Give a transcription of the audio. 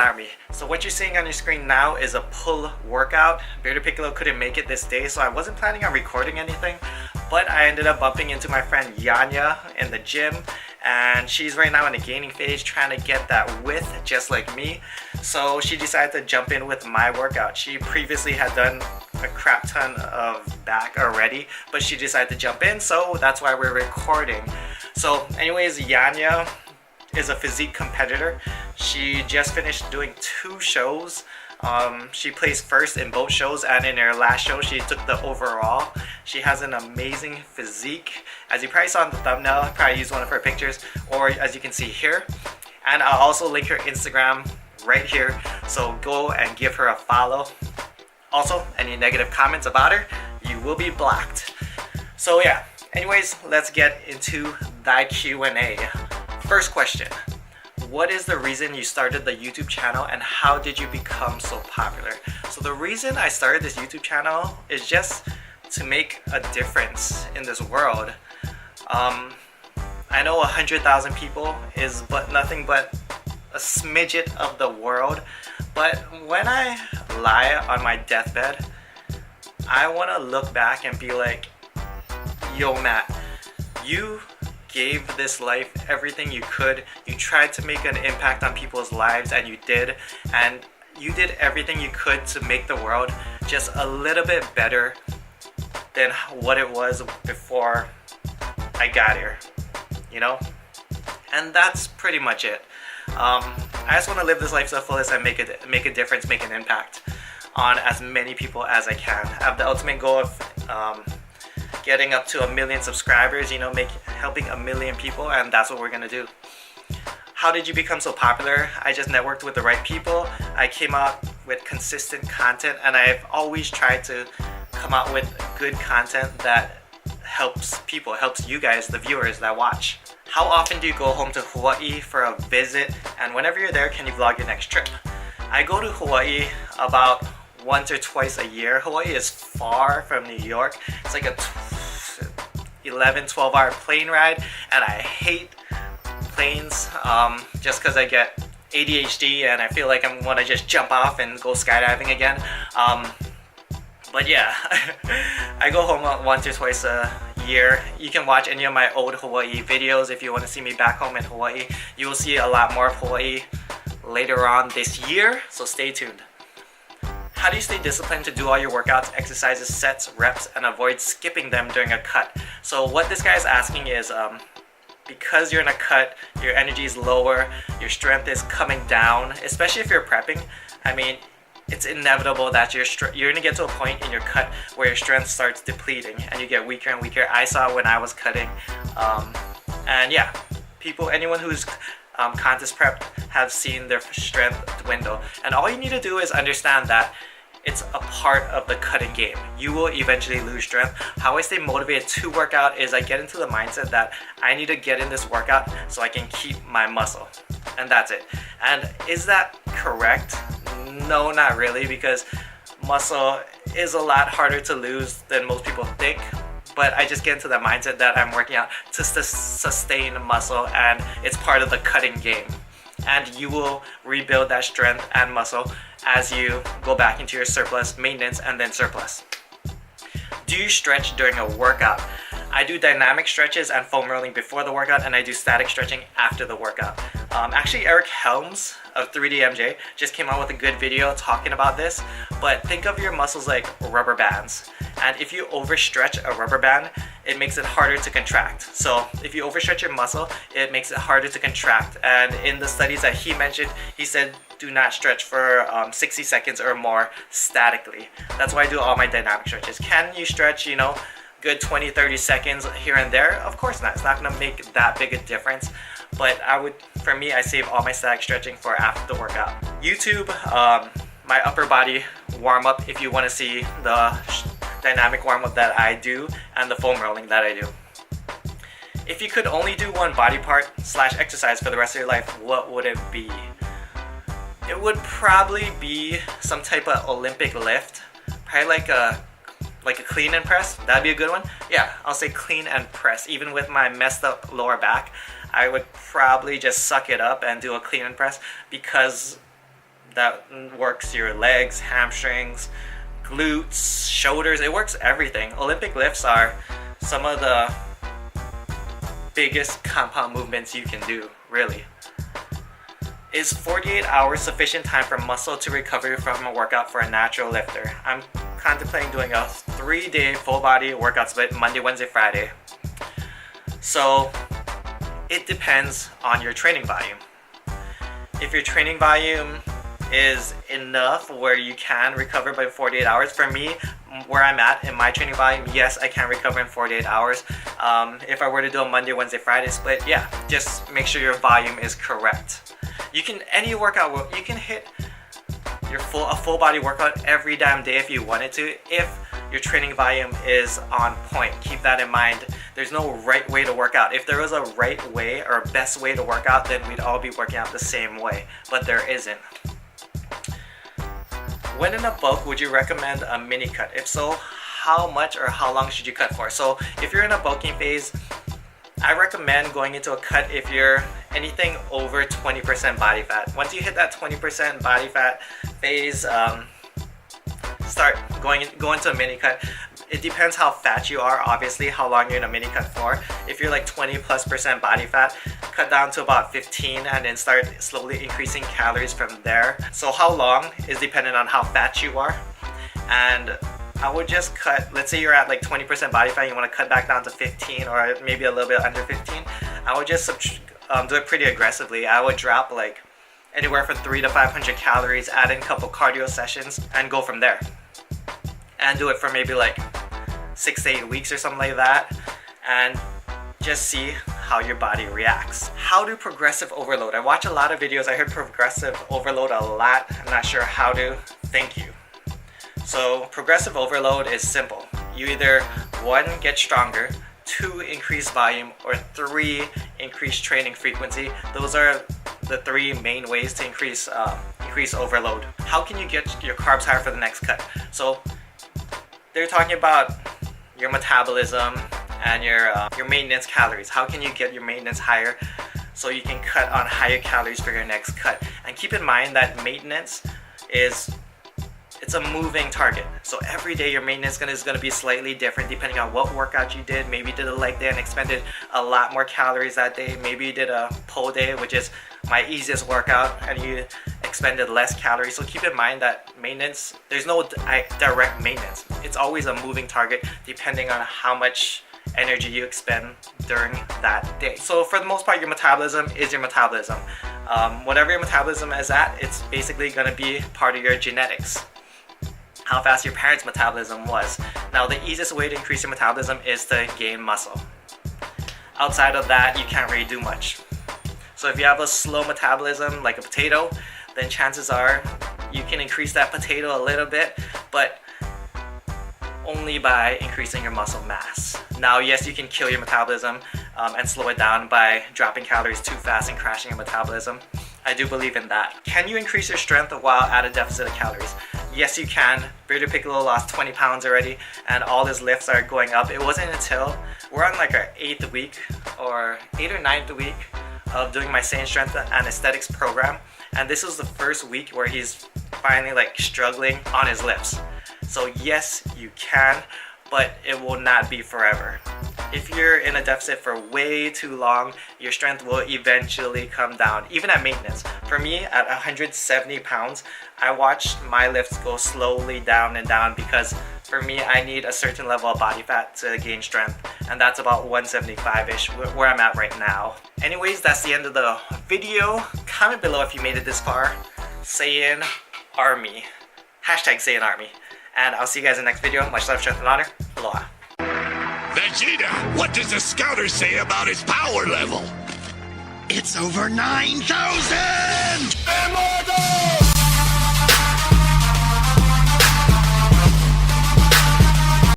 Army. So what you're seeing on your screen now is a pull workout. Bearded Piccolo couldn't make it this day, so I wasn't planning on recording anything, but I ended up bumping into my friend Yanyah in the gym, and she's right now in the gaining phase trying to get that width just like me. So she decided to jump in with my workout. She previously had done a crap ton of back already, but she decided to jump in, so that's why we're recording. So anyways, Yanyah is a physique competitor. She just finished doing 2 shows. She placed first in both shows, and in her last show she took the overall. She has an amazing physique. As you probably saw in the thumbnail, I probably used one of her pictures, or as you can see here. And I'll also link her Instagram right here, so go and give her a follow. Also, any negative comments about her, you will be blocked. So yeah, anyways, let's get into that Q&A. First question, what is the reason you started the YouTube channel and how did you become so popular? So the reason I started this YouTube channel is just to make a difference in this world. I know 100,000 people is nothing but a smidget of the world, but when I lie on my deathbed, I want to look back and be like, yo Matt, you gave this life everything you could. You tried to make an impact on people's lives, and you did everything you could to make the world just a little bit better than what it was before I got here, you know? And that's pretty much it. I just want to live this life to the fullest and make a difference, make an impact on as many people as I can. I have the ultimate goal of getting up to 1 million subscribers, you know, helping 1 million people, and that's what we're gonna do. How did you become so popular? I just networked with the right people. I came out with consistent content, and I've always tried to come out with good content that helps people, helps you guys, the viewers that watch. How often do you go home to Hawaii for a visit, and whenever you're there, can you vlog your next trip? I go to Hawaii about once or twice a year. Hawaii is far from New York. It's like a 11-12 hour plane ride, and I hate planes just because I get ADHD and I feel like I want to just jump off and go skydiving again. But yeah, I go home once or twice a year. You can watch any of my old Hawaii videos if you want to see me back home in Hawaii. You will see a lot more of Hawaii later on this year, so stay tuned. How do you stay disciplined to do all your workouts, exercises, sets, reps, and avoid skipping them during a cut? So what this guy is asking is, because you're in a cut, your energy is lower, your strength is coming down, especially if you're prepping. I mean, it's inevitable that you're going to get to a point in your cut where your strength starts depleting and you get weaker and weaker. I saw when I was cutting. And yeah, anyone who's contest prepped have seen their strength dwindle. And all you need to do is understand that it's a part of the cutting game. You will eventually lose strength. How I stay motivated to work out is I get into the mindset that I need to get in this workout so I can keep my muscle. And that's it. And is that correct? No, not really, because muscle is a lot harder to lose than most people think. But I just get into the mindset that I'm working out to sustain muscle, and it's part of the cutting game. And you will rebuild that strength and muscle as you go back into your surplus, maintenance, and then surplus. Do you stretch during a workout? I do dynamic stretches and foam rolling before the workout, and I do static stretching after the workout. Actually, Eric Helms of 3DMJ just came out with a good video talking about this, but think of your muscles like rubber bands. And if you overstretch a rubber band, it makes it harder to contract. So if you overstretch your muscle, it makes it harder to contract. And in the studies that he mentioned, he said do not stretch for 60 seconds or more statically. That's why I do all my dynamic stretches. Can you stretch, you know, good 20-30 seconds here and there? Of course not. It's not going to make that big a difference. But for me, I save all my static stretching for after the workout. YouTube, my upper body warm up if you want to see the dynamic warm up that I do and the foam rolling that I do. If you could only do one body part / exercise for the rest of your life, what would it be? It would probably be some type of Olympic lift. Probably like a clean and press. That'd be a good one. Yeah, I'll say clean and press. Even with my messed up lower back, I would probably just suck it up and do a clean and press, because that works your legs, hamstrings, glutes, shoulders. It works everything. Olympic lifts are some of the biggest compound movements you can do, really. Is 48 hours sufficient time for muscle to recover from a workout for a natural lifter? I'm contemplating doing a 3-day full body workout split, Monday, Wednesday, Friday. So it depends on your training volume. If your training volume is enough where you can recover by 48 hours, for me, where I'm at in my training volume, yes, I can recover in 48 hours. If I were to do a Monday, Wednesday, Friday split, yeah, just make sure your volume is correct. You can, any workout, you can hit a full body workout every damn day if you wanted to, if your training volume is on point. Keep that in mind. There's no right way to work out. If there was a right way or best way to work out, then we'd all be working out the same way, but there isn't. When in a bulk, would you recommend a mini cut? If so, how much or how long should you cut for? So if you're in a bulking phase, I recommend going into a cut if you're anything over 20% body fat. Once you hit that 20% body fat phase, start going into a mini cut. It depends how fat you are, obviously, how long you're in a mini cut for. If you're like 20+% body fat, cut down to about 15 and then start slowly increasing calories from there. So how long is dependent on how fat you are. And I would just cut, let's say you're at like 20% body fat, you want to cut back down to 15 or maybe a little bit under 15. I would just do it pretty aggressively. I would drop like anywhere from 300 to 500 calories, add in a couple cardio sessions and go from there. And do it for maybe like 6 to 8 weeks or something like that, and just see how your body reacts. How to progressive overload? I watch a lot of videos. I heard progressive overload a lot. I'm not sure how to. Thank you. So progressive overload is simple. You either 1, get stronger, 2, increase volume, or 3, increase training frequency. Those are the 3 main ways to increase overload. How can you get your carbs higher for the next cut? So they're talking about your metabolism and your maintenance calories. How can you get your maintenance higher so you can cut on higher calories for your next cut? And keep in mind that maintenance it's a moving target. So every day your maintenance is going to be slightly different depending on what workout you did. Maybe you did a leg day and expended a lot more calories that day. Maybe you did a pull day, which is my easiest workout, and you expended less calories. So keep in mind that maintenance, there's no direct maintenance. It's always a moving target depending on how much energy you expend during that day. So for the most part, your metabolism is your metabolism. Whatever your metabolism is at, it's basically going to be part of your genetics. How fast your parents' metabolism was. Now, the easiest way to increase your metabolism is to gain muscle. Outside of that, you can't really do much. So if you have a slow metabolism like a potato, then chances are you can increase that potato a little bit, but only by increasing your muscle mass. Now, yes, you can kill your metabolism and slow it down by dropping calories too fast and crashing your metabolism. I do believe in that. Can you increase your strength while at a deficit of calories? Yes, you can. Bearded Piccolo lost 20 pounds already, and all his lifts are going up. It wasn't until we're on like our 8th week or 8th or 9th week of doing my Saiyan Strength and Aesthetics program, and this was the first week where he's finally like struggling on his lifts. So yes, you can, but it will not be forever. If you're in a deficit for way too long, your strength will eventually come down, even at maintenance. For me, at 170 pounds, I watched my lifts go slowly down and down because for me, I need a certain level of body fat to gain strength, and that's about 175-ish, where I'm at right now. Anyways, that's the end of the video. Comment below if you made it this far. Saiyan Army. Hashtag Saiyan Army. And I'll see you guys in the next video. Much love, strength, and honor. Aloha. Vegeta, what does the scouter say about his power level? It's over 9,000!